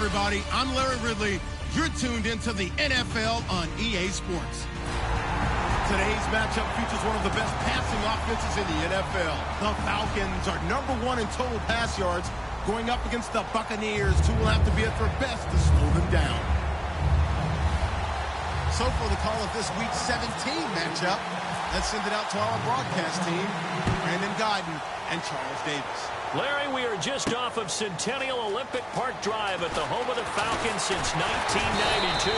everybody. I'm Larry Ridley. You're tuned into the NFL on EA Sports. Today's matchup features one of the best passing offenses in the NFL. The Falcons are #1 in total pass yards, going up against the Buccaneers, who will have to be at their best to slow them down. So for the call of this Week 17 matchup, let's send it out to our broadcast team, Brandon Guyton and Charles Davis. Larry, we are just off of Centennial Olympic Park Drive at the home of the Falcons since 1992.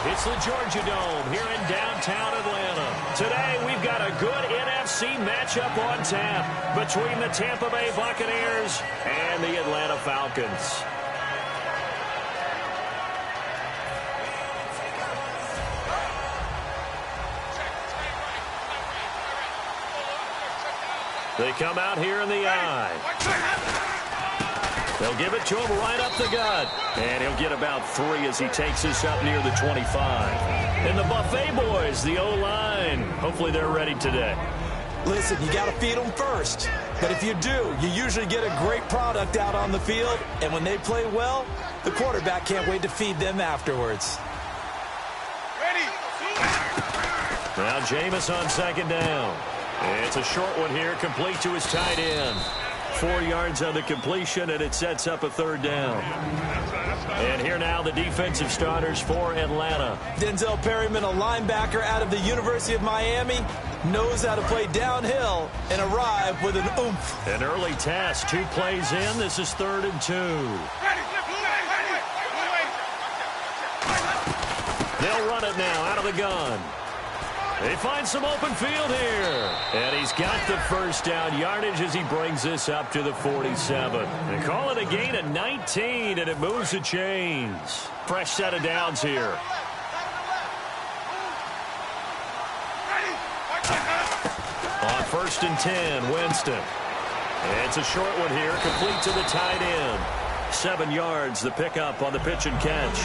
It's the Georgia Dome here in downtown Atlanta. Today, we've got a good NFC matchup on tap between the Tampa Bay Buccaneers and the Atlanta Falcons. They come out here in the eye. They'll give it to him right up the gut. And he'll get about 3 as he takes this up near the 25. And the Buffet boys, the O-line. Hopefully they're ready today. Listen, you got to feed them first. But if you do, you usually get a great product out on the field. And when they play well, the quarterback can't wait to feed them afterwards. Now Jameis on second down. It's a short one here, complete to his tight end. 4 yards on the completion, and it sets up a third down. And here now the defensive starters for Atlanta. Denzel Perryman, a linebacker out of the University of Miami, knows how to play downhill and arrive with an oomph. An early test, 2 plays in. This is 3rd and 2. They'll run it now out of the gun. They find some open field here. And he's got the first down yardage as he brings this up to the 47. And call it a gain of 19, and it moves the chains. Fresh set of downs here. On 1st and 10, Winston. It's a short one here, complete to the tight end. 7 yards, the pickup on the pitch and catch.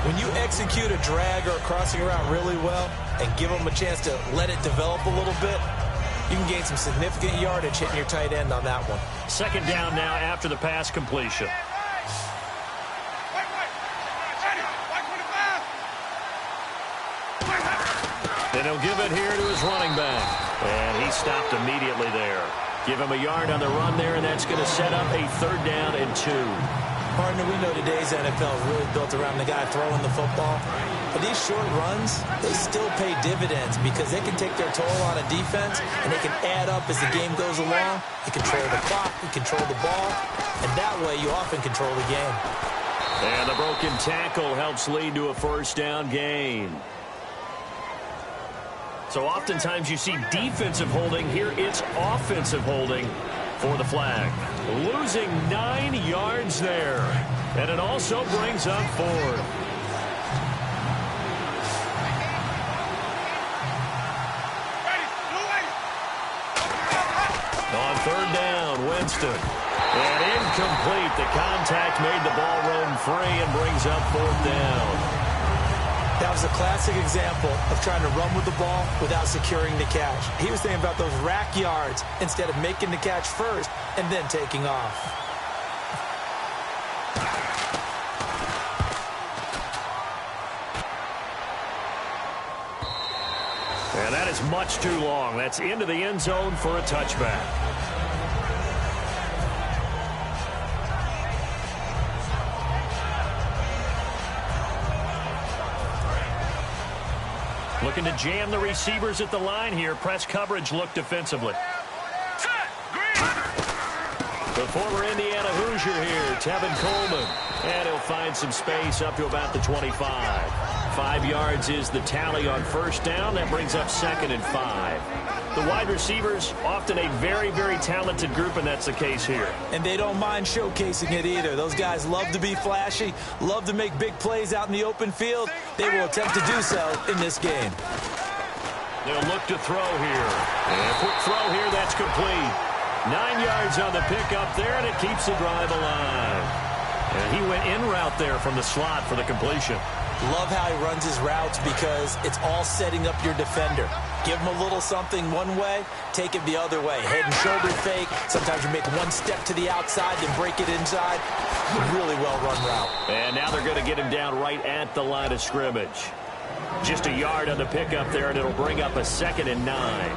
When you execute a drag or a crossing route really well and give them a chance to let it develop a little bit, you can gain some significant yardage hitting your tight end on that one. 2nd down now after the pass completion. And he'll give it here to his running back. And he stopped immediately there. Give him a yard on the run there, and that's going to set up a 3rd down and 2. Partner, we know today's NFL is really built around the guy throwing the football. But these short runs, they still pay dividends because they can take their toll on a defense, and they can add up as the game goes along. You control the clock, you control the ball, and that way you often control the game. And the broken tackle helps lead to a 1st down gain. So oftentimes you see defensive holding. Here it's offensive holding for the flag. Losing 9 yards there. And it also brings up 4th. On 3rd down, Winston. And incomplete. The contact made the ball roam free and brings up 4th down. That was a classic example of trying to run with the ball without securing the catch. He was thinking about those rack yards instead of making the catch first and then taking off. And that is much too long. That's into the end zone for a touchback. Looking to jam the receivers at the line here. Press coverage look defensively. The former Indiana Hoosier here, Tevin Coleman. And he'll find some space up to about the 25. 5 yards is the tally on 1st down. That brings up 2nd and 5. The wide receivers, often a very, very talented group, and that's the case here. And they don't mind showcasing it either. Those guys love to be flashy, love to make big plays out in the open field. They will attempt to do so in this game. They'll look to throw here. And a quick throw here, that's complete. 9 yards on the pickup there, and it keeps the drive alive. And he went in route there from the slot for the completion. Love how he runs his routes because it's all setting up your defender. Give him a little something one way, take it the other way. Head and shoulder fake. Sometimes you make one step to the outside, then break it inside. Really well-run route. And now they're going to get him down right at the line of scrimmage. Just a yard on the pickup there, and it'll bring up a 2nd and 9.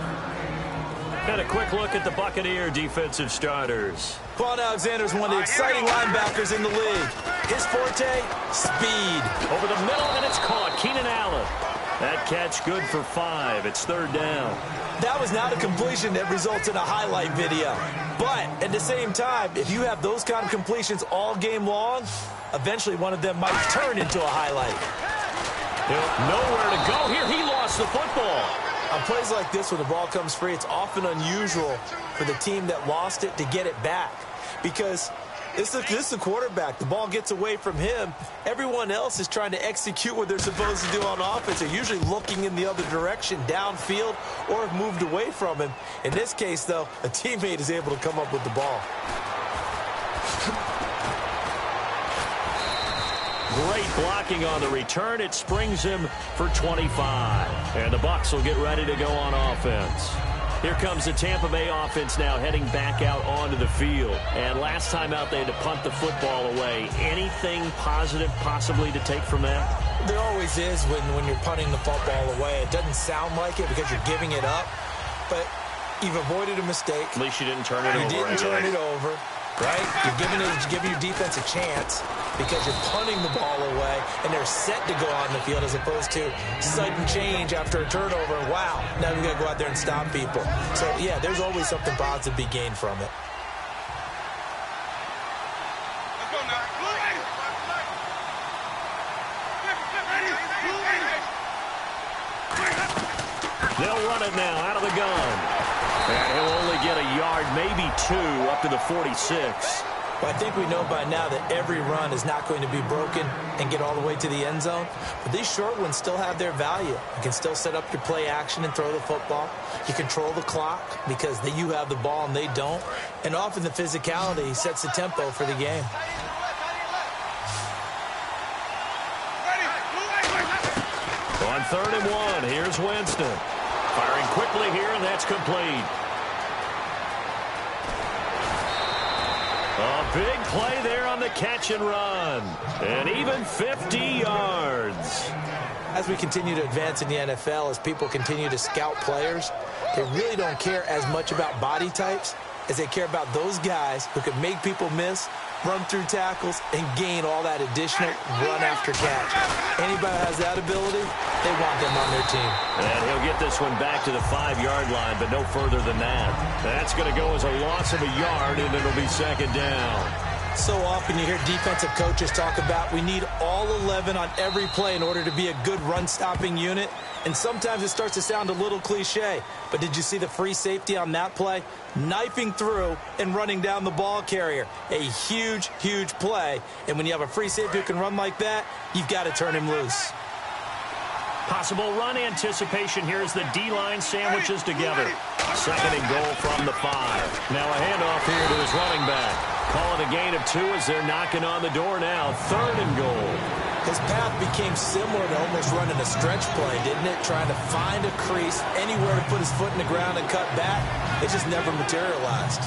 And a quick look at the Buccaneer defensive starters. Quan Alexander's one of the exciting linebackers in the league. His forte, speed. Over the middle, and it's caught. Keenan Allen. That catch good for 5. It's 3rd down. That was not a completion that results in a highlight video. But at the same time, if you have those kind of completions all game long, eventually one of them might turn into a highlight. Nowhere to go here. He lost the football. On plays like this, when the ball comes free, it's often unusual for the team that lost it to get it back. Because this is the quarterback. The ball gets away from him. Everyone else is trying to execute what they're supposed to do on offense. They're usually looking in the other direction, downfield, or have moved away from him. In this case, though, a teammate is able to come up with the ball. Great blocking on the return. It springs him for 25. And the Bucs will get ready to go on offense. Here comes the Tampa Bay offense now heading back out onto the field. And last time out, they had to punt the football away. Anything positive possibly to take from that? There always is when you're punting the football away. It doesn't sound like it because you're giving it up. But you've avoided a mistake. At least you didn't turn it over. You didn't turn it over. Right? You're giving your defense a chance because you're punting the ball away and they're set to go on the field as opposed to sudden change after a turnover. Wow, now we've got to go out there and stop people. So, yeah, there's always something positive to be gained from it. They'll run it now out of the gun. And he'll only get a yard, maybe 2, up to the 46. Well, I think we know by now that every run is not going to be broken and get all the way to the end zone. But these short ones still have their value. You can still set up your play action and throw the football. You control the clock because you have the ball and they don't. And often the physicality sets the tempo for the game. On 3rd and 1, here's Winston. Firing quickly here, and that's complete. A big play there on the catch and run. And even 50 yards. As we continue to advance in the NFL, as people continue to scout players, they really don't care as much about body types as they care about those guys who can make people miss, run through tackles, and gain all that additional run after catch. Anybody who has that ability, they want them on their team. And he'll get this one back to the 5-yard line, but no further than that. That's going to go as a loss of a yard, and it'll be 2nd down. So often you hear defensive coaches talk about we need all 11 on every play in order to be a good run-stopping unit. And sometimes it starts to sound a little cliche. But did you see the free safety on that play? Knifing through and running down the ball carrier. A huge, huge play. And when you have a free safety who can run like that, you've got to turn him loose. Possible run anticipation here as the D-line sandwiches together. 2nd and goal from the 5. Now a handoff here to his running back. Call it a gain of 2 as they're knocking on the door now. 3rd and goal. His path became similar to almost running a stretch play, didn't it? Trying to find a crease, anywhere to put his foot in the ground and cut back. It just never materialized.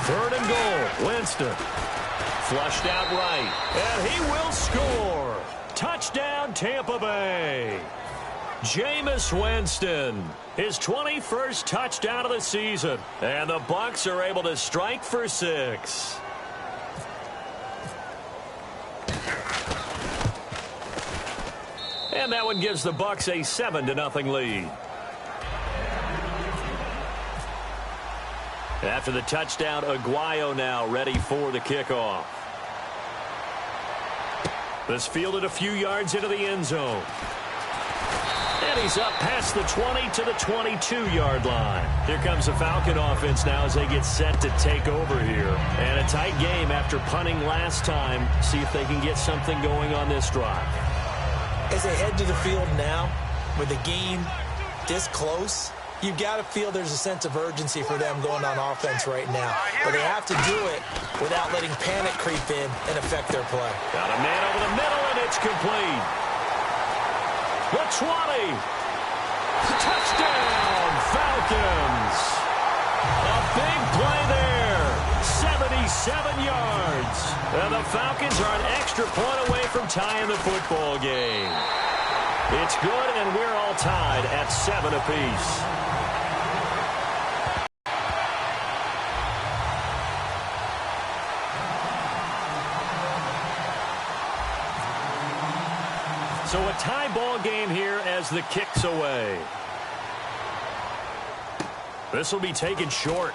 3rd and goal. Winston. Flushed out right. And he will score. Touchdown, Tampa Bay. Jameis Winston, his 21st touchdown of the season. And the Bucs are able to strike for 6. And that one gives the Bucs a 7-0 lead. After the touchdown, Aguayo now ready for the kickoff. This fielded a few yards into the end zone. And he's up past the 20 to the 22-yard line. Here comes the Falcon offense now as they get set to take over here. And a tight game after punting last time. See if they can get something going on this drive. As they head to the field now, with the game this close, You've got to feel there's a sense of urgency for them going on offense right now. But they have to do it without letting panic creep in and affect their play. Got a man over the middle, and it's complete. The 20. Touchdown, Falcons. A big play there. 77 yards. And the Falcons are an extra point away from tying the football game. It's good, and we're all tied at 7 apiece. So a tie ball game here as the kick's away. This will be taken short.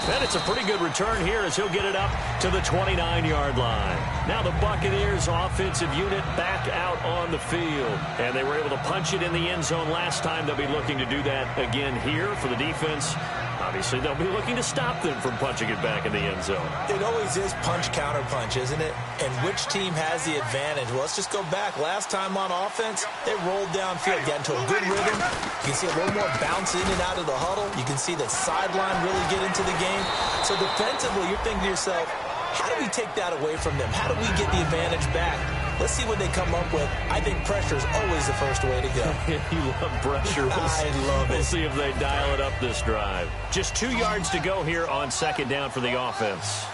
And it's a pretty good return here as he'll get it up to the 29-yard line. Now the Buccaneers offensive unit back out on the field. And they were able to punch it in the end zone last time. They'll be looking to do that again here for the defense. Obviously, they'll be looking to stop them from punching it back in the end zone. It always is punch-counter-punch, isn't it? And which team has the advantage? Well, let's just go back. Last time on offense, they rolled downfield, got into a good rhythm. You can see a little more bounce in and out of the huddle. You can see the sideline really get into the game. So defensively, you're thinking to yourself, how do we take that away from them? How do we get the advantage back? Let's see what they come up with. I think pressure is always the first way to go. You love pressure. I love it. We'll see if they dial it up this drive. Just 2 yards to go here on second down for the offense.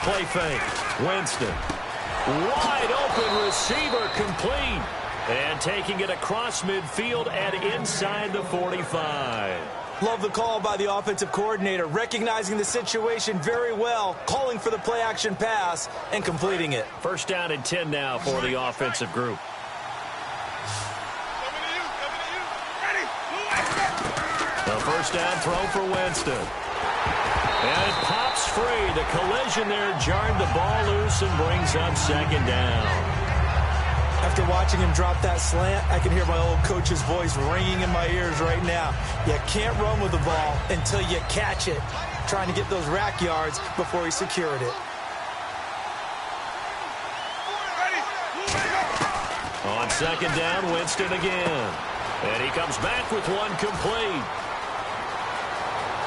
Play fake. Winston. Wide open receiver complete. And taking it across midfield and inside the 45. Love the call by the offensive coordinator, recognizing the situation very well, calling for the play-action pass, and completing it. First down and 10 now for the offensive group. The first down throw for Winston. And it pops free. The collision there jarred the ball loose and brings up second down. After watching him drop that slant, I can hear my old coach's voice ringing in my ears right now. You can't run with the ball until you catch it. Trying to get those rack yards before he secured it. On second down, Winston again. And he comes back with one complete.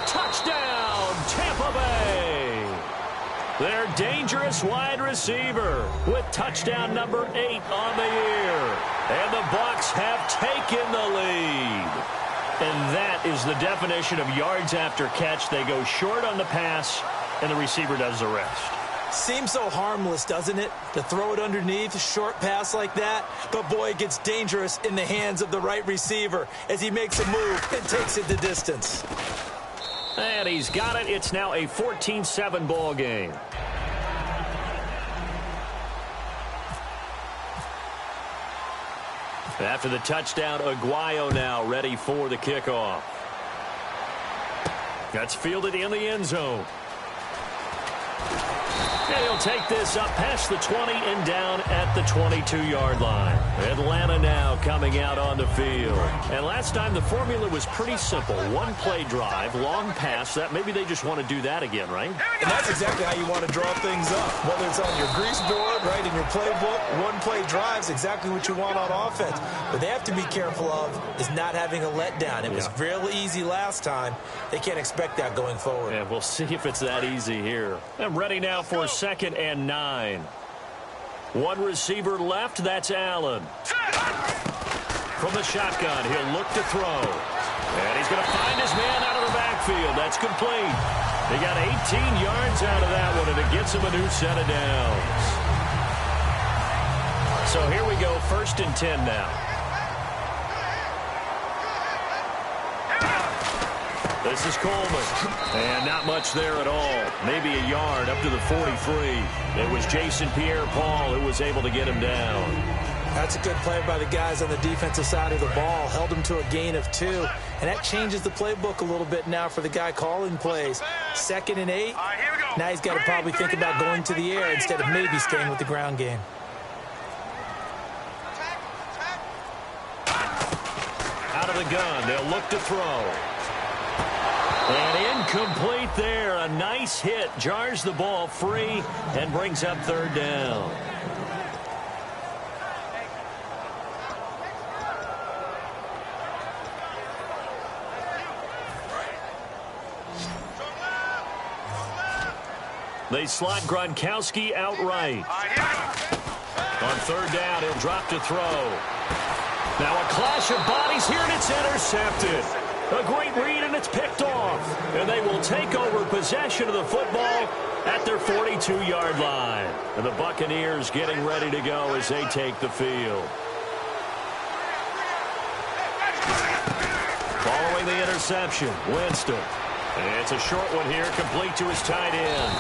Touchdown, Tampa Bay. Their dangerous wide receiver with touchdown number 8 on the year. And the Bucs have taken the lead. And that is the definition of yards after catch. They go short on the pass, and the receiver does the rest. Seems so harmless, doesn't it? To throw it underneath, a short pass like that. But, boy, it gets dangerous in the hands of the right receiver as he makes a move and takes it the distance. And he's got it. It's now a 14-7 ball game. After the touchdown, Aguayo now ready for the kickoff. That's fielded in the end zone. And he'll take this up past the 20 and down at the 22-yard line. Atlanta now coming out on the field. And last time the formula was pretty simple. One play drive, long pass. That maybe they just want to do that again, right? And that's exactly how you want to draw things up. Whether it's on your grease board, right, in your playbook, one play drive is exactly what you want on offense. What they have to be careful of is not having a letdown. It was real easy last time. They can't expect that going forward. And we'll see if it's that easy here. I'm ready now for second and 9. One receiver left. That's Allen. From the shotgun, he'll look to throw. And he's going to find his man out of the backfield. That's complete. He got 18 yards out of that one, and it gets him a new set of downs. So here we go, first and 10 now. This is Coleman. And not much there at all. Maybe a yard up to the 43. It was Jason Pierre-Paul who was able to get him down. That's a good play by the guys on the defensive side of the ball. Held him to a gain of 2. And that changes the playbook a little bit now for the guy calling plays. Second and 8. Now he's got to probably think about going to the air instead of maybe staying with the ground game. Out of the gun. They'll look to throw. And incomplete there. A nice hit. Jars the ball free and brings up third down. They slot Gronkowski outright. On third down, he'll drop to throw. Now a clash of bodies here, and it's intercepted. A great read, and it's picked off. And they will take over possession of the football at their 42-yard line. And the Buccaneers getting ready to go as they take the field. Following the interception, Winston. And it's a short one here, complete to his tight end.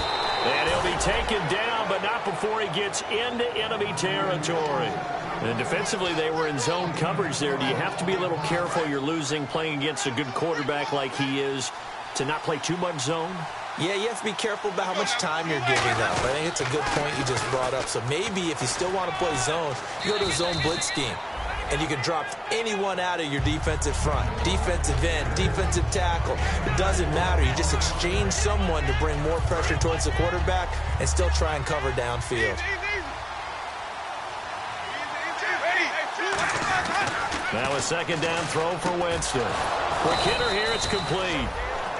And he'll be taken down, but not before he gets into enemy territory. And defensively, they were in zone coverage there. Do you have to be a little careful? You're losing, playing against a good quarterback like he is, to not play too much zone? Yeah, you have to be careful about how much time you're giving up. I think it's a good point you just brought up. So maybe if you still want to play zone, you go to a zone blitz scheme. And you can drop anyone out of your defensive front, defensive end, defensive tackle. It doesn't matter. You just exchange someone to bring more pressure towards the quarterback and still try and cover downfield. Now a second down throw for Winston. Quick hitter here, it's complete.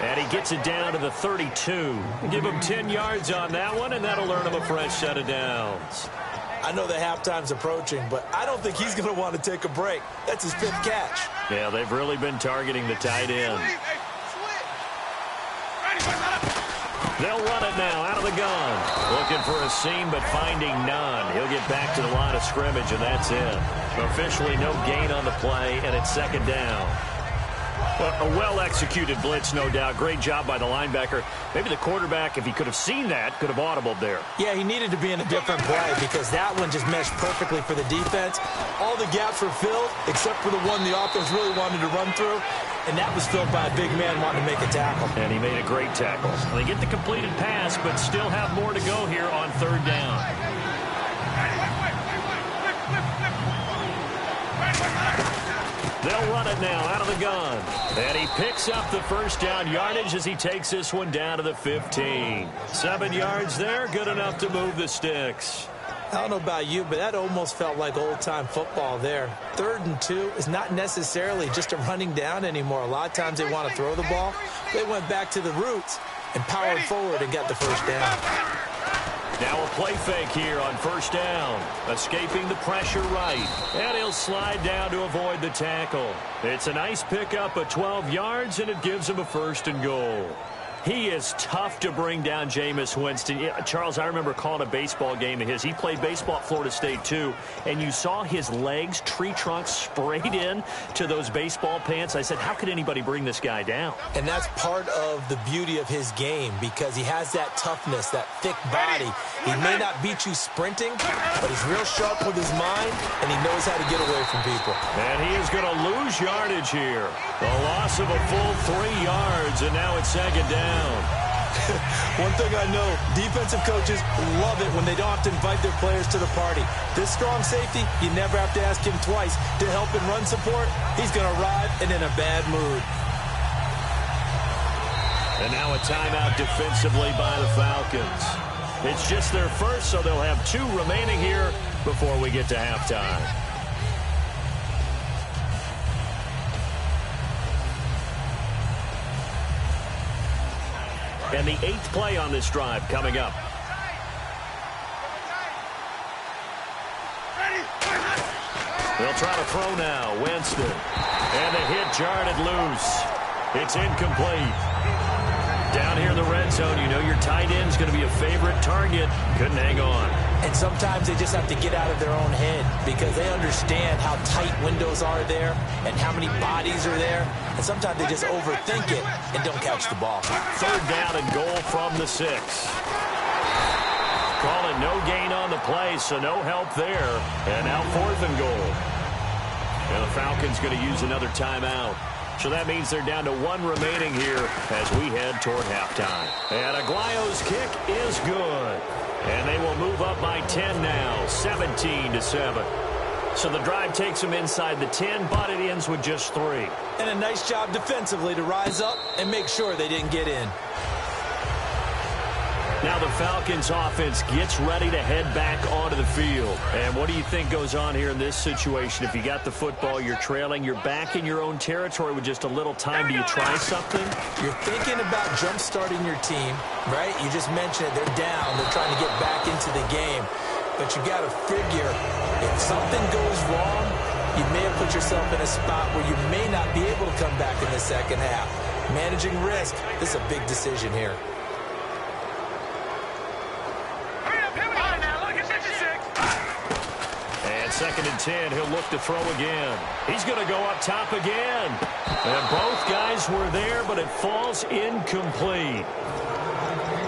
And he gets it down to the 32. Give him 10 yards on that one, and that'll earn him a fresh set of downs. I know the halftime's approaching, but I don't think he's going to want to take a break. That's his 5th catch. Yeah, they've really been targeting the tight end. They'll run it now out of the gun. Looking for a seam, but finding none. He'll get back to the line of scrimmage, and that's it. Officially no gain on the play, and it's second down. Well, a well-executed blitz, no doubt. Great job by the linebacker. Maybe the quarterback, if he could have seen that, could have audibled there. Yeah, he needed to be in a different play because that one just meshed perfectly for the defense. All the gaps were filled except for the one the offense really wanted to run through, and that was filled by a big man wanting to make a tackle. And he made a great tackle. They get the completed pass, but still have more to go here on third down. They'll run it now out of the gun. And he picks up the first down yardage as he takes this one down to the 15. 7 yards there, good enough to move the sticks. I don't know about you, but that almost felt like old-time football there. 3rd and 2 is not necessarily just a running down anymore. A lot of times they want to throw the ball. They went back to the roots and powered forward and got the first down. Now a play fake here on first down. Escaping the pressure right. And he'll slide down to avoid the tackle. It's a nice pickup of 12 yards, and it gives him a 1st and goal. He is tough to bring down, Jameis Winston. Charles, I remember calling a baseball game of his. He played baseball at Florida State, too. And you saw his legs, tree trunks sprayed in to those baseball pants. I said, how could anybody bring this guy down? And that's part of the beauty of his game because he has that toughness, that thick body. He may not beat you sprinting, but he's real sharp with his mind, and he knows how to get away from people. And he is going to lose yardage here. The loss of a full 3 yards, and now it's second down. One thing I know, defensive coaches love it when they don't have to invite their players to the party. This strong safety, you never have to ask him twice to help in run support. He's going to arrive and in a bad mood. And now a timeout defensively by the Falcons. It's just their first, so they'll have 2 remaining here before we get to halftime. And the 8th play on this drive coming up. They'll try to throw now. Winston. And the hit jarred it loose. It's incomplete. Down here in the red zone, you know your tight end's going to be a favorite target. Couldn't hang on. And sometimes they just have to get out of their own head because they understand how tight windows are there and how many bodies are there. And sometimes they just overthink it and don't catch the ball. Third down and goal from the 6. Calling no gain on the play, so no help there. And now 4th and goal. And the Falcons going to use another timeout. So that means they're down to 1 remaining here as we head toward halftime. And Aguayo's kick is good. And they will move up by 10 now, 17-7. So the drive takes them inside the 10, but it ends with just 3. And a nice job defensively to rise up and make sure they didn't get in. Now the Falcons offense gets ready to head back onto the field. And what do you think goes on here in this situation? If you got the football, you're trailing, you're back in your own territory with just a little time. Do you try something? You're thinking about jump-starting your team, right? You just mentioned it. They're down. They're trying to get back into the game. But you got to figure, if something goes wrong, you may have put yourself in a spot where you may not be able to come back in the second half. Managing risk, this is a big decision here. Second and 10, he'll look to throw again. He's going to go up top again. And both guys were there, but it falls incomplete.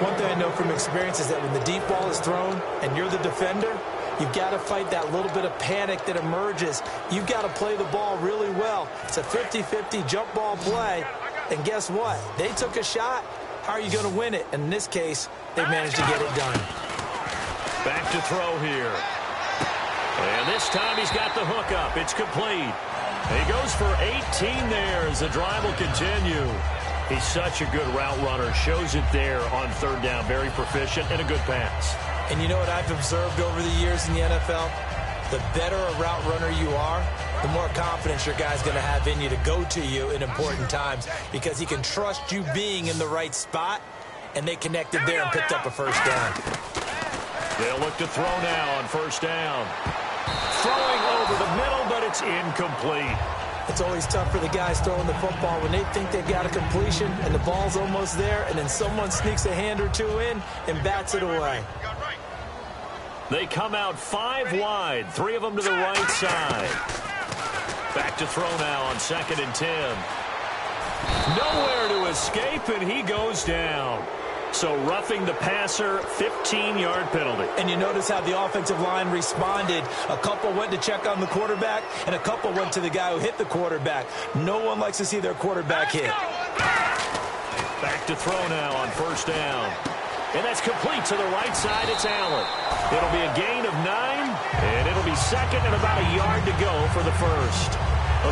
One thing I know from experience is that when the deep ball is thrown and you're the defender, you've got to fight that little bit of panic that emerges. You've got to play the ball really well. It's a 50-50 jump ball play. And guess what? They took a shot. How are you going to win it? And in this case, they managed to get it done. Back to throw here. And this time he's got the hook up. It's complete. He goes for 18 there as the drive will continue. He's such a good route runner. Shows it there on third down. Very proficient and a good pass. And you know what I've observed over the years in the NFL? The better a route runner you are, the more confidence your guy's going to have in you to go to you in important times because he can trust you being in the right spot, and they connected there and picked up a first down. They'll look to throw now on first down. Throwing over the middle, but it's incomplete. It's always tough for the guys throwing the football when they think they've got a completion and the ball's almost there, and then someone sneaks a hand or two in and bats it away. They come out 5 wide, 3 of them to the right side. Back to throw now on second and 10. Nowhere to escape, and he goes down. So roughing the passer, 15-yard penalty. And you notice how the offensive line responded. A couple went to check on the quarterback, and a couple went to the guy who hit the quarterback. No one likes to see their quarterback hit. Back to throw now on first down. And that's complete to the right side. It's Allen. It'll be a gain of 9, and it'll be second and about a yard to go for the first.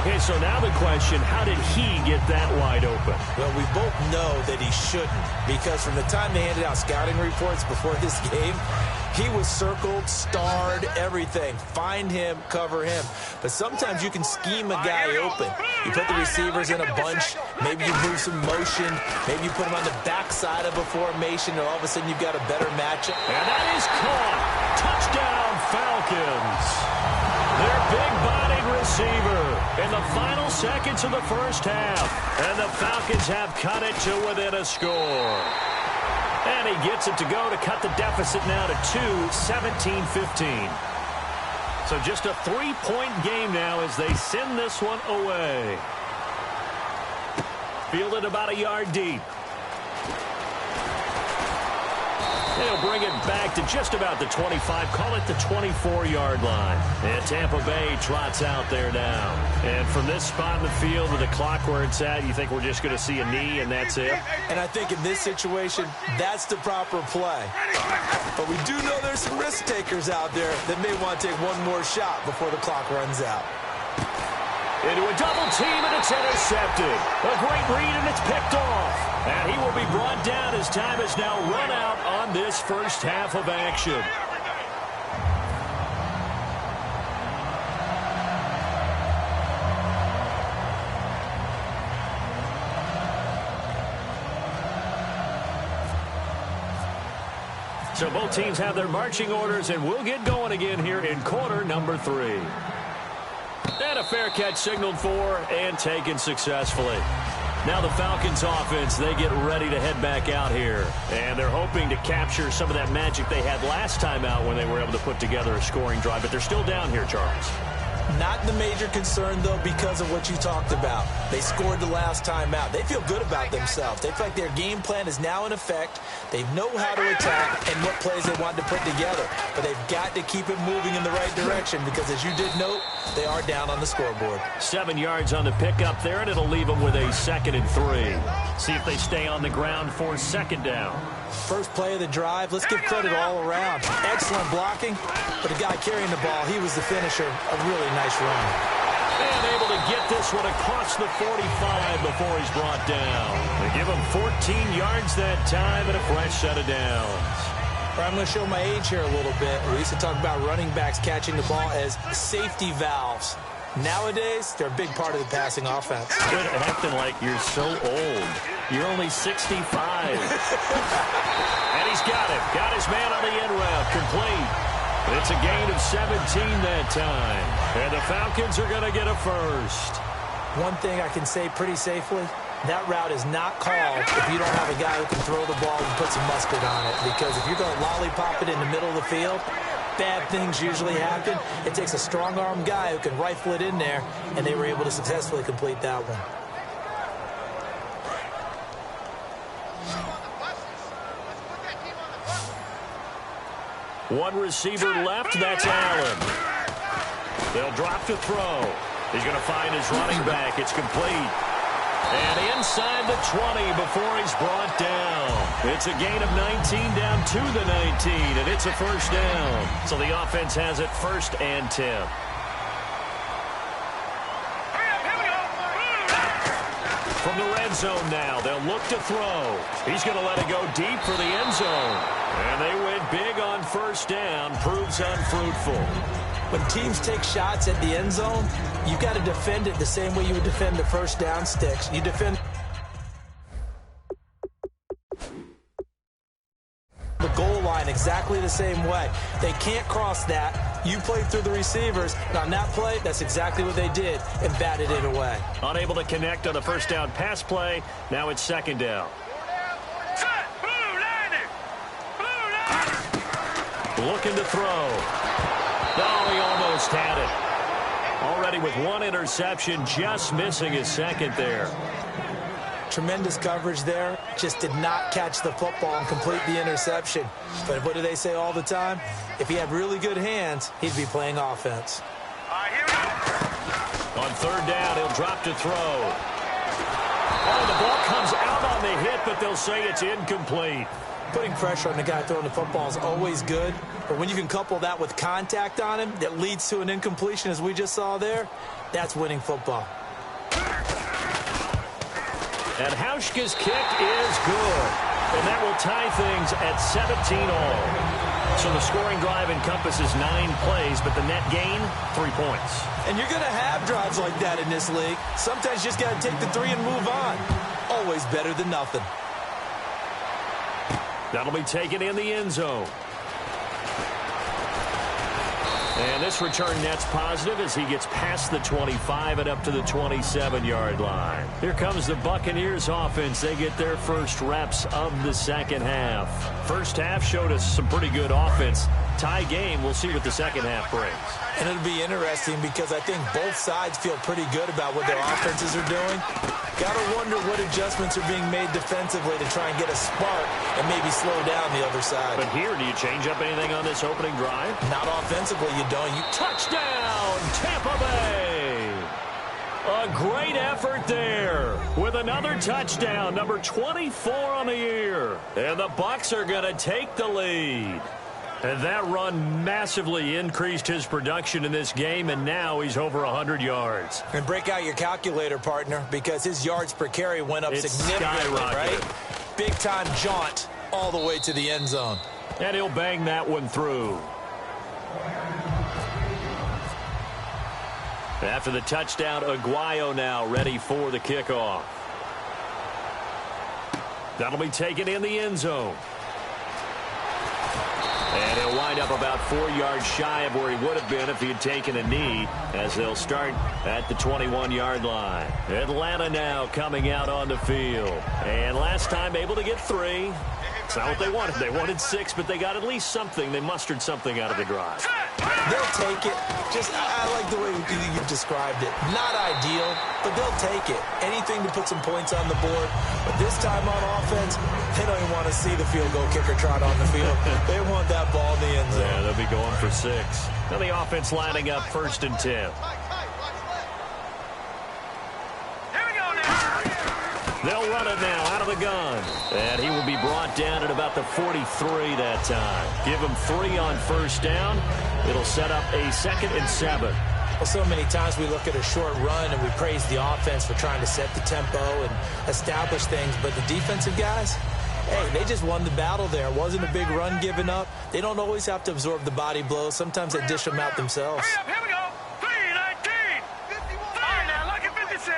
Okay, so now the question, how did he get that wide open? Well, we both know that he shouldn't, because from the time they handed out scouting reports before this game, he was circled, starred, everything. Find him, cover him. But sometimes you can scheme a guy open. You put the receivers in a bunch. Maybe you move some motion. Maybe you put him on the backside of a formation, and all of a sudden you've got a better matchup. And that is caught. Touchdown, Falcons. Their big-bodied receiver in the final seconds of the first half. And the Falcons have cut it to within a score. And he gets it to go to cut the deficit now to 2, 17-15. So just a 3-point game now as they send this one away. Fielded about a yard deep. They'll bring it back to just about the 25, call it the 24-yard line. And Tampa Bay trots out there now. And from this spot in the field with the clock where it's at, you think we're just going to see a knee and that's it? And I think in this situation, that's the proper play. But we do know there's some risk takers out there that may want to take one more shot before the clock runs out. Into a double team, and it's intercepted. A great read, and it's picked off. And he will be brought down as time is now run out on this first half of action. So both teams have their marching orders, and we'll get going again here in quarter number 3. And a fair catch signaled for and taken successfully. Now the Falcons offense, they get ready to head back out here. And they're hoping to capture some of that magic they had last time out when they were able to put together a scoring drive. But they're still down here, Charles. Not the major concern, though, because of what you talked about. They scored the last time out. They feel good about themselves. They feel like their game plan is now in effect. They know how to attack and what plays they want to put together. But they've got to keep it moving in the right direction because, as you did note, they are down on the scoreboard. 7 yards on the pickup there, and it'll leave them with a 2nd and 3. See if they stay on the ground for second down. First play of the drive, let's give credit all around. Excellent blocking, but the guy carrying the ball, he was the finisher. A really nice run. And able to get this one across the 45 before he's brought down. They give him 14 yards that time and a fresh set of downs. I'm going to show my age here a little bit. We used to talk about running backs catching the ball as safety valves. Nowadays, they're a big part of the passing offense. Quit acting like you're so old. You're only 65. And he's got him. Got his man on the end route. Complete. It's a gain of 17 that time. And the Falcons are going to get a first. One thing I can say pretty safely, that route is not called if you don't have a guy who can throw the ball and put some mustard on it. Because if you're going to lollipop it in the middle of the field, bad things usually happen. It takes a strong-arm guy who can rifle it in there, and they were able to successfully complete that one. One receiver left, that's Allen. They'll drop to throw. He's going to find his running back. It's complete. And inside the 20 before he's brought down. It's a gain of 19 down to the 19, and it's a first down. So the offense has it 1st and 10. From the red zone now, they'll look to throw. He's going to let it go deep for the end zone. And they went big on first down, proves unfruitful. When teams take shots at the end zone, you got to defend it the same way you would defend the first down sticks. You defend the goal line exactly the same way. They can't cross that. You played through the receivers. And on that play, that's exactly what they did and batted it away. Unable to connect on the first down pass play. Now it's 2nd down. Looking to throw. Oh, he almost had it. Already with one interception, just missing his 2nd there. Tremendous coverage there. Just did not catch the football and complete the interception. But what do they say all the time? If he had really good hands, he'd be playing offense. On 3rd down, he'll drop to throw. Oh, the ball comes out on the hit, but they'll say it's incomplete. Putting pressure on the guy throwing the football is always good, but when you can couple that with contact on him that leads to an incompletion, as we just saw there, that's winning football. And Hauschka's kick is good, and that will tie things at 17-all. So the scoring drive encompasses 9 plays, but the net gain, 3 points. And you're going to have drives like that in this league. Sometimes you just got to take the 3 and move on. Always better than nothing. That'll be taken in the end zone. And this return net's positive as he gets past the 25 and up to the 27-yard line. Here comes the Buccaneers offense. They get their first reps of the 2nd half. First half showed us some pretty good offense. Tie game. We'll see what the 2nd half brings. And it'll be interesting because I think both sides feel pretty good about what their offenses are doing. Got to wonder what adjustments are being made defensively to try and get a spark and maybe slow down the other side. But here, do you change up anything on this opening drive? Not offensively, you don't. Touchdown, Tampa Bay! A great effort there with another touchdown, number 24 on the year. And the Bucs are going to take the lead. And that run massively increased his production in this game, and now he's over 100 yards. And break out your calculator, partner, because his yards per carry went up significantly, right? Big-time jaunt all the way to the end zone. And he'll bang that one through. After the touchdown, Aguayo now ready for the kickoff. That'll be taken in the end zone. And he'll wind up about 4 yards shy of where he would have been if he had taken a knee, as they'll start at the 21-yard line. Atlanta now coming out on the field. And last time able to get 3. It's not what they wanted. They wanted 6, but they got at least something. They mustered something out of the drive. They'll take it. I like the way you've described it. Not ideal, but they'll take it. Anything to put some points on the board. But this time on offense, they don't even want to see the field goal kicker trot on the field. They want that ball in the end zone. Yeah, they'll be going for 6. Now the offense lining up 1st and 10. They'll run it now out of the gun. And he will be brought down at about the 43 that time. Give him 3 on first down. It'll set up a 2nd and 7. Well, so many times we look at a short run and we praise the offense for trying to set the tempo and establish things, but the defensive guys, hey, they just won the battle there. It wasn't a big run given up. They don't always have to absorb the body blows. Sometimes they dish them out themselves. Here we go. 3-19. Fine now, look at 56.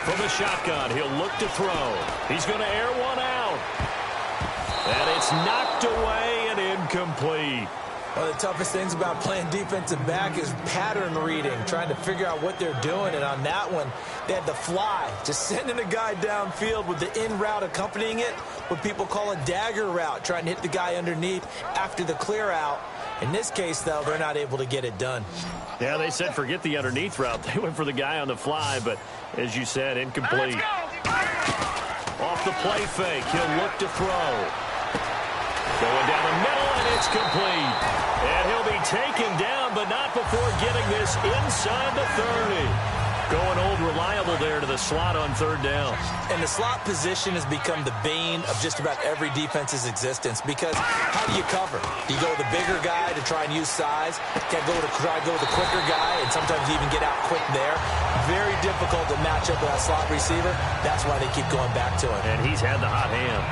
From the shotgun, he'll look to throw. He's going to air one out. And it's knocked away and incomplete. One of the toughest things about playing defensive back is pattern reading, trying to figure out what they're doing. And on that one, they had the fly, just sending a guy downfield with the in route accompanying it, what people call a dagger route, trying to hit the guy underneath after the clear out. In this case, though, they're not able to get it done. Yeah, they said forget the underneath route. They went for the guy on the fly, but as you said, incomplete. Off the play fake, he'll look to throw. Going down the middle, and it's complete. And he'll be taken down, but not before getting this inside the 30. Going old reliable there to the slot on third down. And the slot position has become the bane of just about every defense's existence, because how do you cover? Do you go with the bigger guy to try and use size? Can't go to try to go with the quicker guy, and sometimes you even get out quick there. Very difficult to match up with that slot receiver. That's why they keep going back to it. And he's had the hot hand.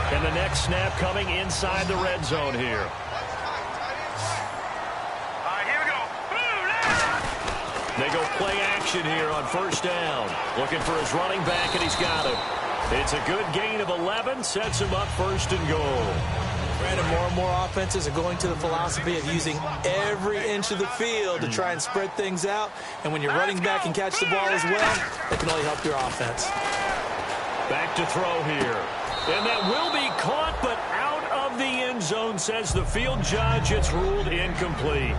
And the next snap coming inside the red zone here. All right, here we go. They go play action here on first down. Looking for his running back, and he's got him. It's a good gain of 11. Sets him up first and goal. Brandon, more and more offenses are going to the philosophy of using every inch of the field to try and spread things out. And when your running back can catch the ball as well, that can only help your offense. Back to throw here. And that will be caught, but out of the end zone, says the field judge. It's ruled incomplete.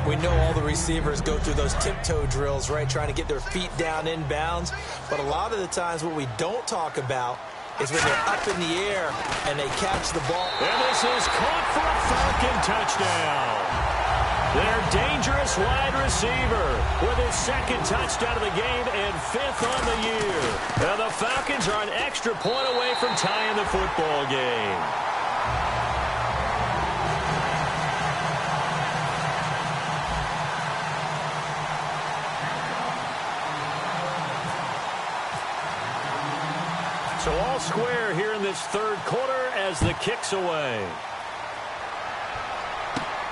We know all the receivers go through those tiptoe drills, right, trying to get their feet down inbounds. But a lot of the times what we don't talk about is when they're up in the air and they catch the ball. And this is caught for a Falcon touchdown. Their dangerous wide receiver with his second touchdown of the game and 5th on the year. And the Falcons are an extra point away from tying the football game. So all square here in this third quarter as the kick's away.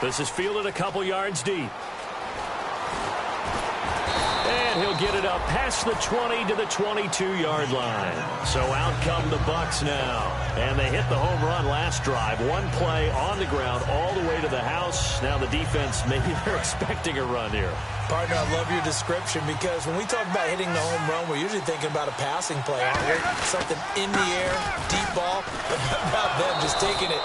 This is fielded a couple yards deep. And he'll get it up past the 20 to the 22-yard line. So out come the Bucs now. And they hit the home run last drive. One play on the ground all the way to the house. Now the defense, maybe they're expecting a run here. Partner, I love your description, because when we talk about hitting the home run, we're usually thinking about a passing play, aren't we? Something in the air, deep ball. But how about them just taking it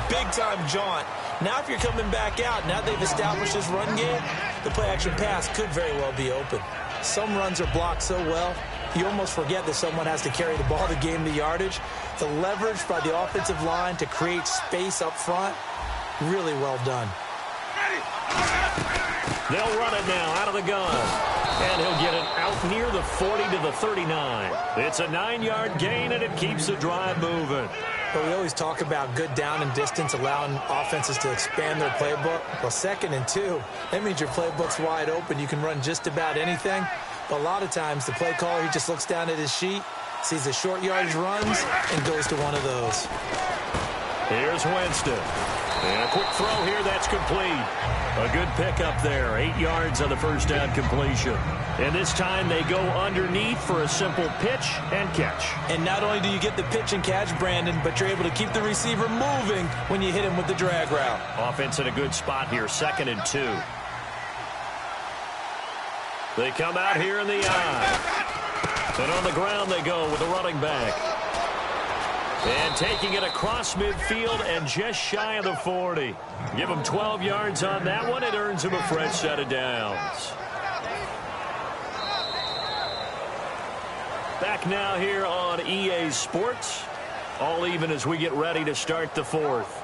big-time jaunt? Now if you're coming back out, now they've established this run game, the play-action pass could very well be open. Some runs are blocked so well, you almost forget that someone has to carry the ball to gain the yardage. The leverage by the offensive line to create space up front, really well done. They'll run it now out of the gun. And he'll get it out near the 40 to the 39. It's a 9-yard gain, and it keeps the drive moving. But we always talk about good down and distance, allowing offenses to expand their playbook. Well, 2nd and 2, that means your playbook's wide open. You can run just about anything. But a lot of times, the play caller, he just looks down at his sheet, sees the short yardage runs, and goes to one of those. Here's Winston. And a quick throw here, that's complete. A good pickup there, 8 yards on the first down completion. And this time they go underneath for a simple pitch and catch. And not only do you get the pitch and catch, Brandon, but you're able to keep the receiver moving when you hit him with the drag route. Offense in a good spot here, 2nd and 2. They come out here in the eye. And on the ground they go with the running back. And taking it across midfield and just shy of the 40. Give him 12 yards on that one. It earns him a fresh set of downs. Back now here on EA Sports. All even as we get ready to start the 4th.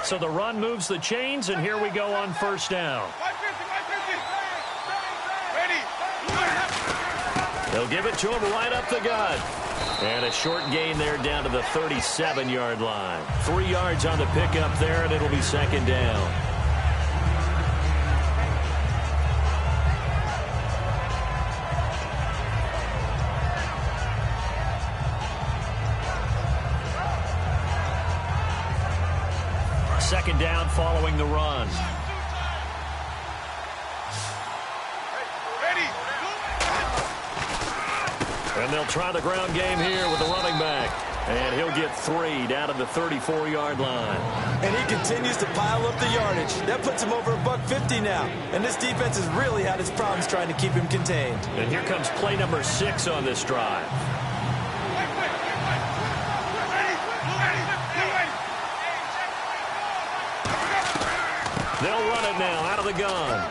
So the run moves the chains, and here we go on first down. They'll give it to him right up the gut. And a short gain there down to the 37-yard line. 3 yards on the pickup there, and it'll be second down. Second down following the run. And they'll try the ground game here with the running back. And he'll get 3 down to the 34-yard line. And he continues to pile up the yardage. That puts him over $150 now. And this defense has really had its problems trying to keep him contained. And here comes play number 6 on this drive. They'll run it now out of the gun.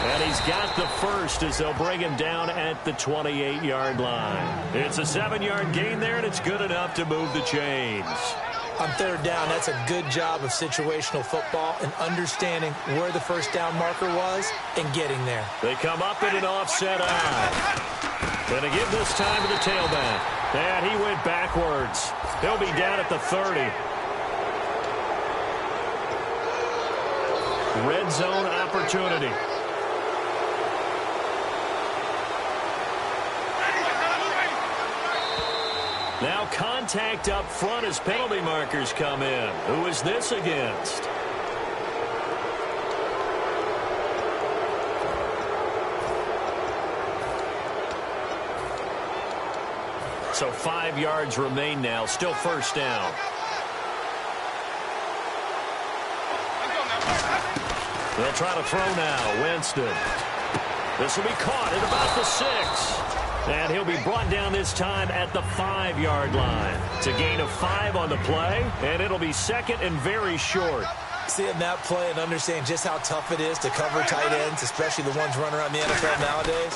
And he's got the first as they'll bring him down at the 28-yard line. It's a 7-yard gain there, and it's good enough to move the chains. On third down, that's a good job of situational football and understanding where the first down marker was and getting there. They come up in an offset eye. Going to give this time to the tailback. And he went backwards. He'll be down at the 30. Red zone opportunity. Now contact up front as penalty markers come in. Who is this against? So 5 yards remain now. Still first down. They'll try to throw now. Winston. This will be caught at about the 6. And he'll be brought down this time at the 5-yard line. It's a gain of 5 on the play, and it'll be second and very short. Seeing that play and understanding just how tough it is to cover tight ends, especially the ones running around the NFL nowadays,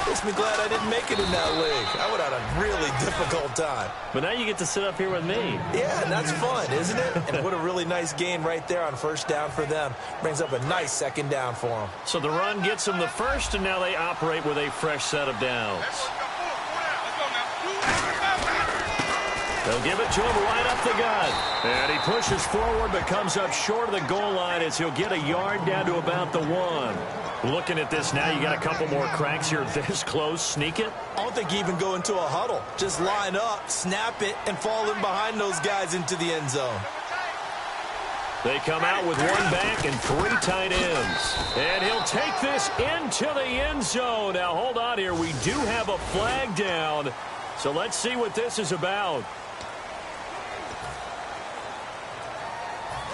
makes me glad I didn't make it in that league. I would have had a really difficult time. But now you get to sit up here with me. Yeah, and that's fun, isn't it? And what a really nice gain right there on first down for them. Brings up a nice second down for them. So the run gets them the first, and now they operate with a fresh set of downs. They'll give it to him right up the gut. And he pushes forward but comes up short of the goal line as he'll get a yard down to about the 1. Looking at this now, you got a couple more cracks here this close. Sneak it? I don't think you even go into a huddle. Just line up, snap it, and fall in behind those guys into the end zone. They come out with 1 back and 3 tight ends. And he'll take this into the end zone. Now, hold on here. We do have a flag down. So let's see what this is about.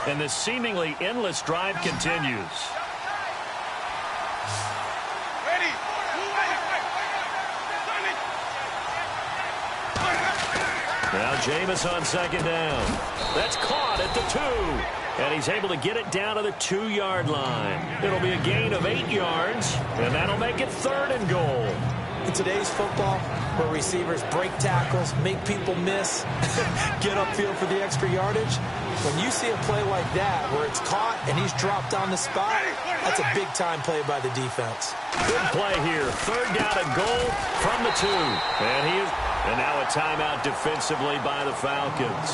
And this seemingly endless drive continues. Now Jameis on second down. That's caught at the 2. And he's able to get it down to the 2-yard line. It'll be a gain of 8 yards, and that'll make it 3rd and goal. In today's football, where receivers break tackles, make people miss, get upfield for the extra yardage, when you see a play like that where it's caught and he's dropped on the spot, that's a big-time play by the defense. Good play here. 3rd down and goal from the 2. And now a timeout defensively by the Falcons.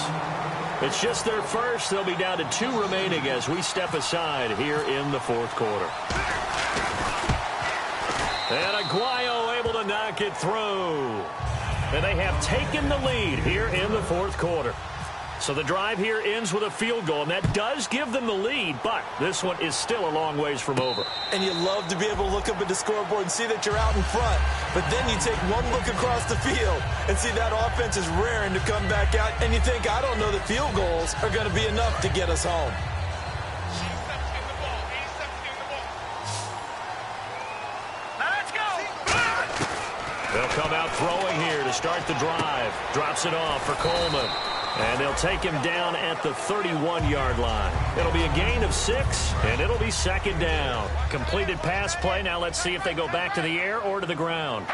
It's just their first. They'll be down to 2 remaining as we step aside here in the 4th quarter. And Aguayo able to knock it through. And they have taken the lead here in the 4th quarter. So the drive here ends with a field goal, and that does give them the lead, but this one is still a long ways from over. And you love to be able to look up at the scoreboard and see that you're out in front. But then you take one look across the field and see that offense is raring to come back out, and you think, I don't know that field goals are going to be enough to get us home. They'll come out throwing here to start the drive. Drops it off for Coleman. And they'll take him down at the 31-yard line. It'll be a gain of 6, and it'll be second down. Completed pass play. Now let's see if they go back to the air or to the ground.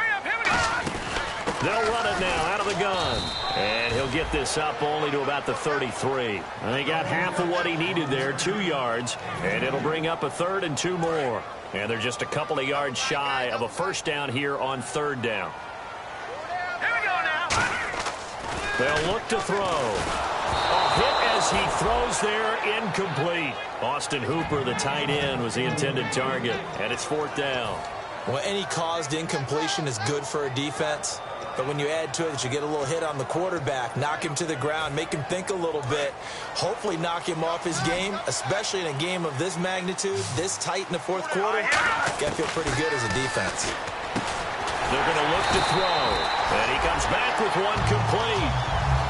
They'll run it now out of the gun. And he'll get this up only to about the 33. And he got half of what he needed there, 2 yards. And it'll bring up a 3rd and 2 more. And they're just a couple of yards shy of a first down here on 3rd down. Here we go now. They'll look to throw. A hit as he throws there, incomplete. Austin Hooper, the tight end, was the intended target, and it's 4th down. Well, any caused incompletion is good for a defense. But when you add to it that you get a little hit on the quarterback, knock him to the ground, make him think a little bit, hopefully knock him off his game, especially in a game of this magnitude, this tight in the 4th quarter, got to feel pretty good as a defense. They're going to look to throw, and he comes back with one complete.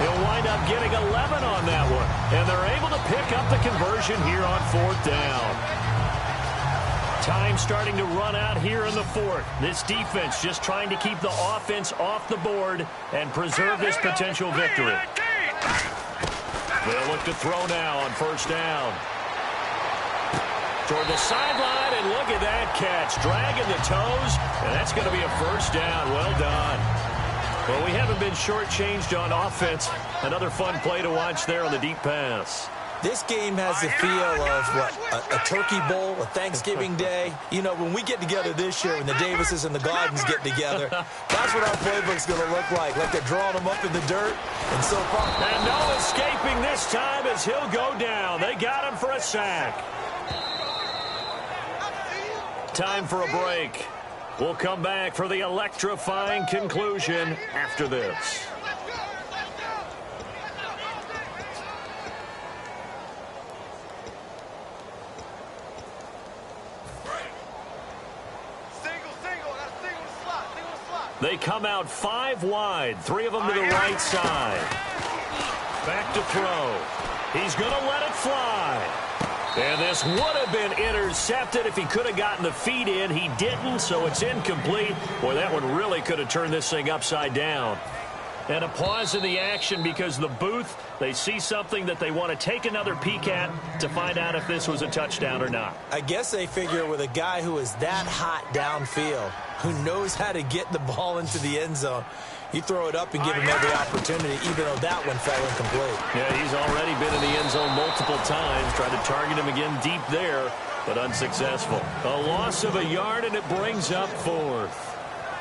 He'll wind up getting 11 on that one, and they're able to pick up the conversion here on 4th down. Time starting to run out here in the 4th. This defense just trying to keep the offense off the board and preserve this potential victory. They'll look to throw now on 1st down. Toward the sideline, and look at that catch. Dragging the toes, and that's going to be a 1st down. Well done. Well, we haven't been shortchanged on offense. Another fun play to watch there on the deep pass. This game has the feel of, what, a turkey bowl, a Thanksgiving day. You know, when we get together this year, when the Davises and the Gardens get together, that's what our playbook's going to look like they're drawing them up in the dirt. And so far, and no escaping this time as he'll go down. They got him for a sack. Time for a break. We'll come back for the electrifying conclusion after this. They come out 5 wide, 3 of them to the right side. Back to throw. He's going to let it fly. And this would have been intercepted if he could have gotten the feet in. He didn't, so it's incomplete. Boy, that one really could have turned this thing upside down. And a pause in the action because the booth, they see something that they want to take another peek at to find out if this was a touchdown or not. I guess they figure with a guy who is that hot downfield, who knows how to get the ball into the end zone, you throw it up and give him every opportunity, even though that one fell incomplete. Yeah, he's already been in the end zone multiple times, tried to target him again deep there, but unsuccessful. A loss of a yard, and it brings up 4th.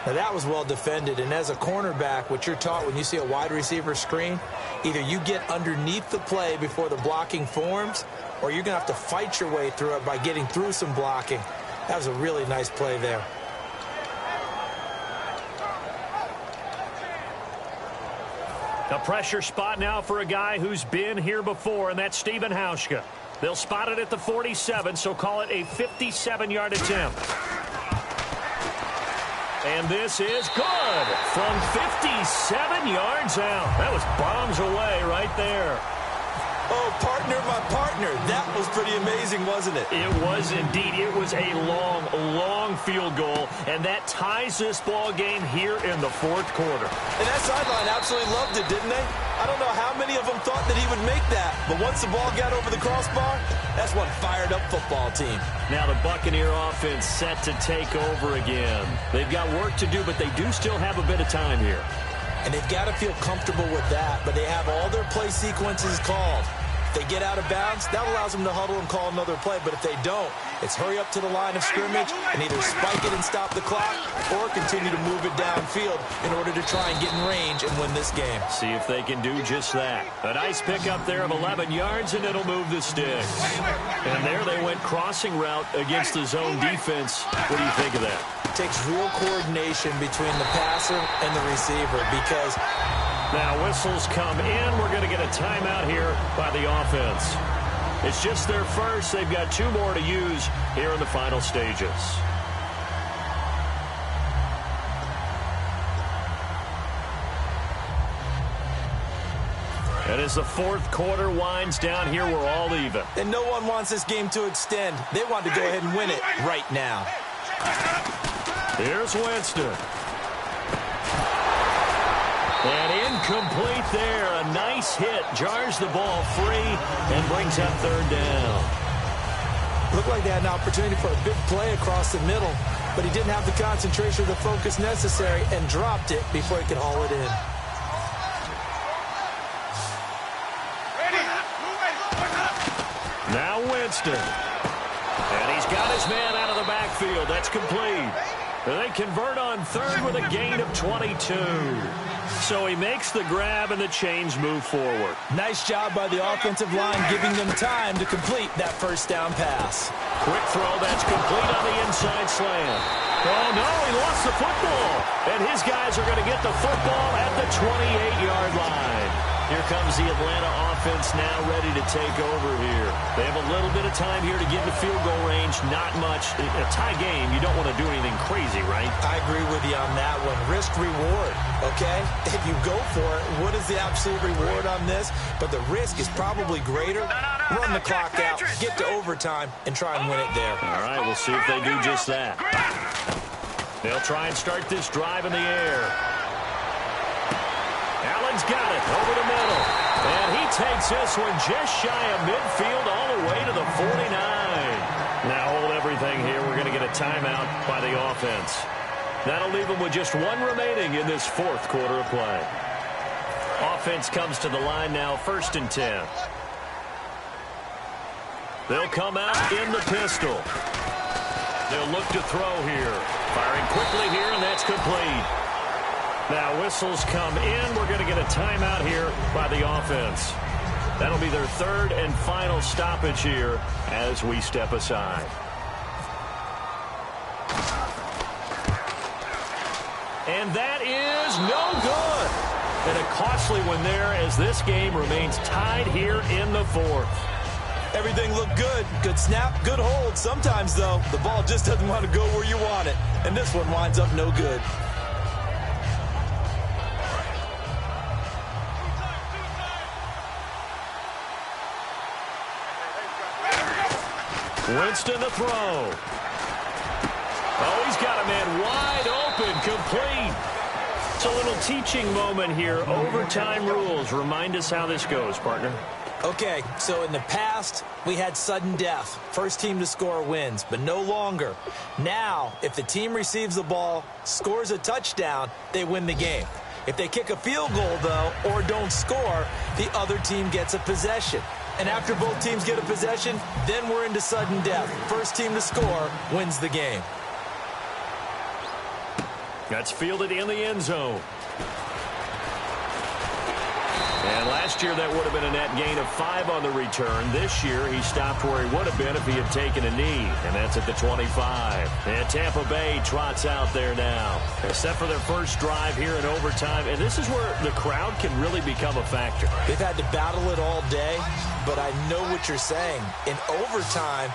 Now, that was well defended, and as a cornerback, what you're taught when you see a wide receiver screen, either you get underneath the play before the blocking forms, or you're going to have to fight your way through it by getting through some blocking. That was a really nice play there. A pressure spot now for a guy who's been here before, and that's Stephen Hauschka. They'll spot it at the 47, so call it a 57-yard attempt. And this is good from 57 yards out. That was bombs away right there. Oh, partner, my partner. That was pretty amazing, wasn't it? It was indeed. It was a long, long field goal, and that ties this ball game here in the 4th quarter. And that sideline absolutely loved it, didn't they? I don't know how many of them thought that he would make that, but once the ball got over the crossbar, that's one fired-up football team. Now the Buccaneer offense set to take over again. They've got work to do, but they do still have a bit of time here. And they've got to feel comfortable with that, but they have all their play sequences called. If they get out of bounds, that allows them to huddle and call another play. But if they don't, it's hurry up to the line of scrimmage and either spike it and stop the clock or continue to move it downfield in order to try and get in range and win this game. See if they can do just that. A nice pickup there of 11 yards, and it'll move the sticks. And there they went crossing route against the zone defense. What do you think of that? It takes real coordination between the passer and the receiver because now whistles come in. We're going to get a timeout here by the offense. It's just their first. They've got 2 more to use here in the final stages. And as the 4th quarter winds down here, we're all even. And no one wants this game to extend. They want to go ahead and win it right now. Here's Winston. And incomplete there. A nice hit. Jars the ball free and brings up 3rd down. Looked like they had an opportunity for a big play across the middle, but he didn't have the concentration or the focus necessary and dropped it before he could haul it in. Now Winston. And he's got his man out of the backfield. That's complete. They convert on third with a gain of 22. So he makes the grab and the chains move forward. Nice job by the offensive line, giving them time to complete that first down pass. Quick throw that's complete on the inside slant. Oh, no, he lost the football. And his guys are going to get the football at the 28-yard line. Here comes the Atlanta offense now ready to take over here. They have a little bit of time here to get into field goal range. Not much. A tie game, you don't want to do anything crazy, right? I agree with you on that one. Risk reward, okay? If you go for it, what is the absolute reward on this? But the risk is probably greater. Run the clock out, get to overtime, and try and win it there. All right, we'll see if they do just that. They'll try and start this drive in the air. Allen's got it over the middle. And he takes this one just shy of midfield all the way to the 49. Now hold everything here. We're going to get a timeout by the offense. That'll leave them with just one remaining in this fourth quarter of play. Offense comes to the line now, 1st and 10. They'll come out in the pistol. They'll look to throw here. Firing quickly here, and that's complete. Now whistles come in. We're going to get a timeout here by the offense. That'll be their third and final stoppage here as we step aside. And that is no good. And a costly one there as this game remains tied here in the fourth. Everything looked good. Good snap, good hold. Sometimes, though, the ball just doesn't want to go where you want it. And this one winds up no good. Winston to throw. Oh, he's got a man wide open, complete. It's a little teaching moment here. Overtime rules. Remind us how this goes, partner. Okay, so in the past, we had sudden death. First team to score wins, but no longer. Now, if the team receives the ball, scores a touchdown, they win the game. If they kick a field goal, though, or don't score, the other team gets a possession. And after both teams get a possession, then we're into sudden death. First team to score wins the game. That's fielded in the end zone. And last year, that would have been a net gain of 5 on the return. This year, he stopped where he would have been if he had taken a knee, and that's at the 25. And Tampa Bay trots out there now, except for their first drive here in overtime. And this is where the crowd can really become a factor. They've had to battle it all day, but I know what you're saying. In overtime,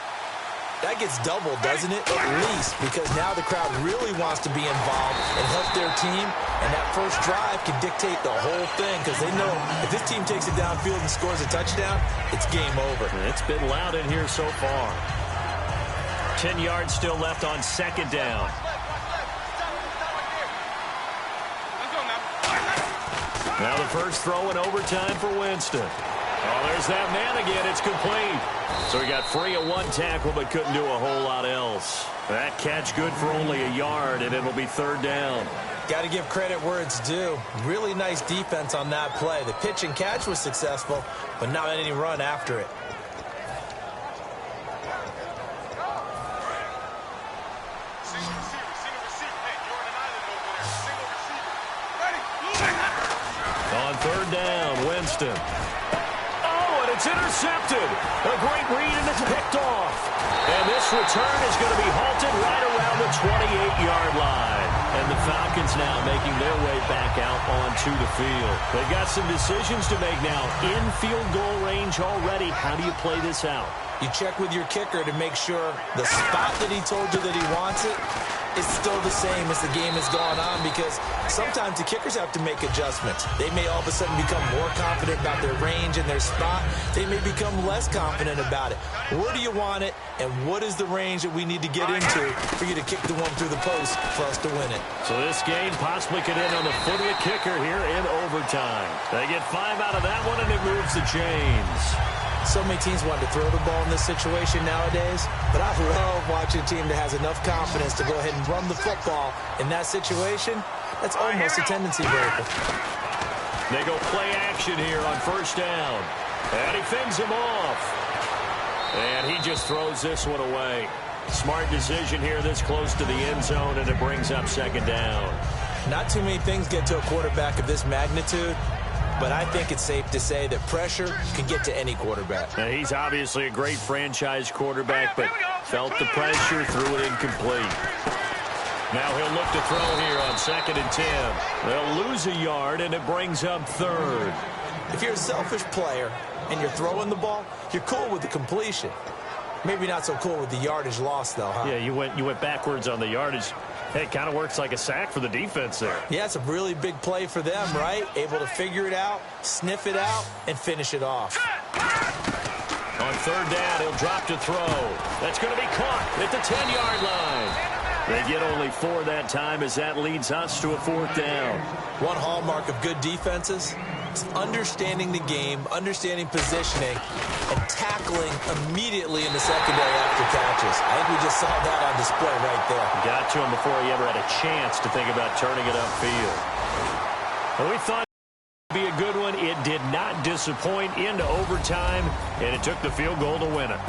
that gets doubled, doesn't it? At least, because now the crowd really wants to be involved and help their team, and that first drive can dictate the whole thing because they know if this team takes it downfield and scores a touchdown, it's game over. It's been loud in here so far. 10 yards still left on 2nd down. Now the first throw in overtime for Winston. Oh, there's that man again. It's complete. So he got free of 1 tackle but couldn't do a whole lot else. That catch good for only a yard, and it'll be 3rd down. Got to give credit where it's due. Really nice defense on that play. The pitch and catch was successful, but not any run after it. On 3rd down, Winston. It's intercepted. A great read, and it's picked off. And this return is going to be halted right around the 28-yard line. And the Falcons now making their way back out onto the field. They've got some decisions to make now. In field goal range already. How do you play this out? You check with your kicker to make sure the spot that he told you that he wants it is still the same as the game has gone on, because sometimes the kickers have to make adjustments. They may all of a sudden become more confident about their range and their spot. They may become less confident about it. Where do you want it, and what is the range that we need to get into for you to kick the one through the post for us to win it? So this game possibly could end on the foot of the kicker here in overtime. They get 5 out of that one, and it moves the chains. So many teams want to throw the ball in this situation nowadays, but I love watching a team that has enough confidence to go ahead and run the football in that situation. That's almost a tendency breaker. They go play action here on 1st down. And he fends him off. And he just throws this one away. Smart decision here this close to the end zone, and it brings up second down. Not too many things get to a quarterback of this magnitude, but I think it's safe to say that pressure can get to any quarterback. Now, he's obviously a great franchise quarterback, but felt the pressure, threw it incomplete. Now he'll look to throw here on 2nd and 10. They'll lose a yard, and it brings up 3rd. If you're a selfish player and you're throwing the ball, you're cool with the completion. Maybe not so cool with the yardage loss, though, huh? Yeah, you went backwards on the yardage. Hey, it kind of works like a sack for the defense there. Yeah, it's a really big play for them, right? Able to figure it out, sniff it out, and finish it off. On 3rd down, he'll drop to throw. That's going to be caught at the 10-yard line. They get only 4 that time as that leads us to a 4th down. One hallmark of good defenses is understanding the game, understanding positioning, and tackling immediately in the secondary after catches. I think we just saw that on display right there. Got to him before he ever had a chance to think about turning it upfield. And we thought it would be a good one. It did not disappoint into overtime, and it took the field goal to win it.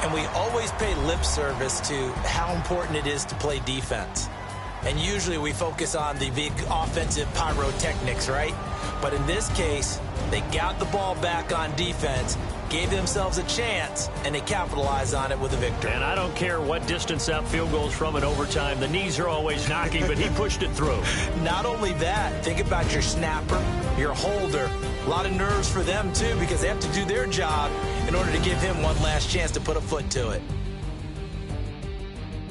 And we always pay lip service to how important it is to play defense. And usually we focus on the big offensive pyrotechnics, right? But in this case, they got the ball back on defense, gave themselves a chance, and they capitalized on it with a victory. And I don't care what distance that field goes from in overtime. The knees are always knocking, but he pushed it through. Not only that, think about your snapper, your holder. A lot of nerves for them, too, because they have to do their job in order to give him one last chance to put a foot to it.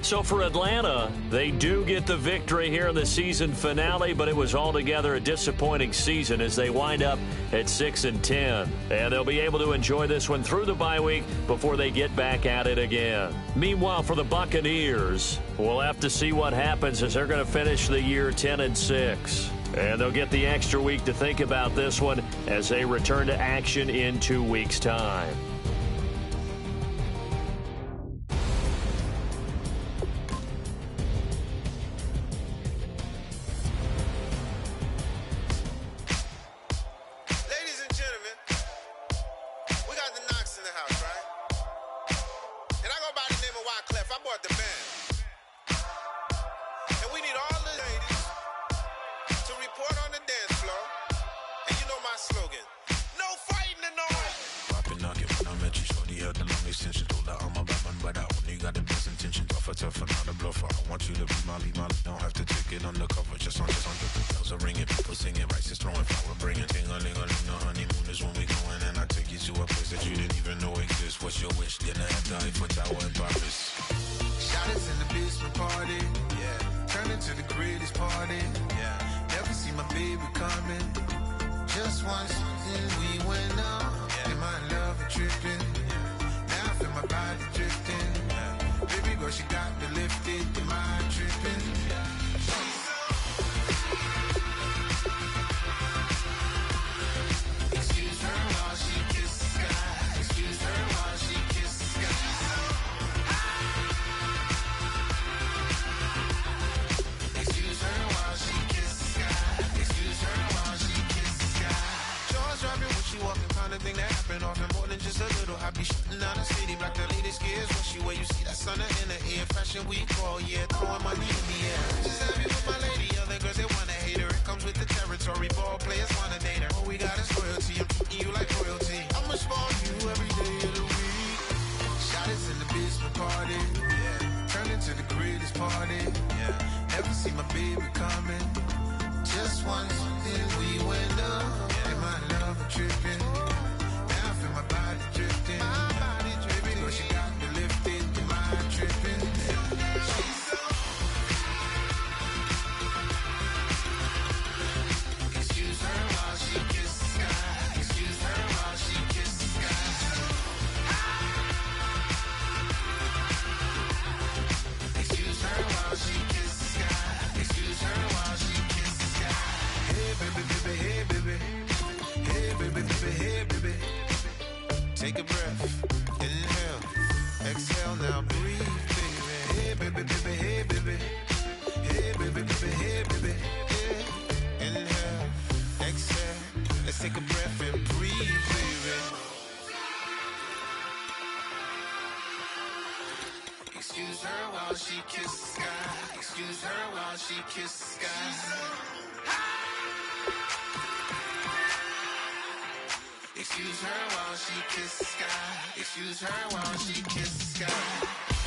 So for Atlanta, they do get the victory here in the season finale, but it was altogether a disappointing season as they wind up at 6-10. And they'll be able to enjoy this one through the bye week before they get back at it again. Meanwhile, for the Buccaneers, we'll have to see what happens as they're going to finish the year 10-6. And they'll get the extra week to think about this one as they return to action in 2 weeks' time. Take a breath, inhale, exhale, now breathe, baby. Hey, baby, baby, hey, baby. Hey, baby, baby, hey, baby. Hey. Inhale, exhale, let's take a breath and breathe, baby. Excuse her while she kisses the sky. Excuse her while she kisses the sky. Excuse her while she kisses the sky. Excuse her while she kisses the sky.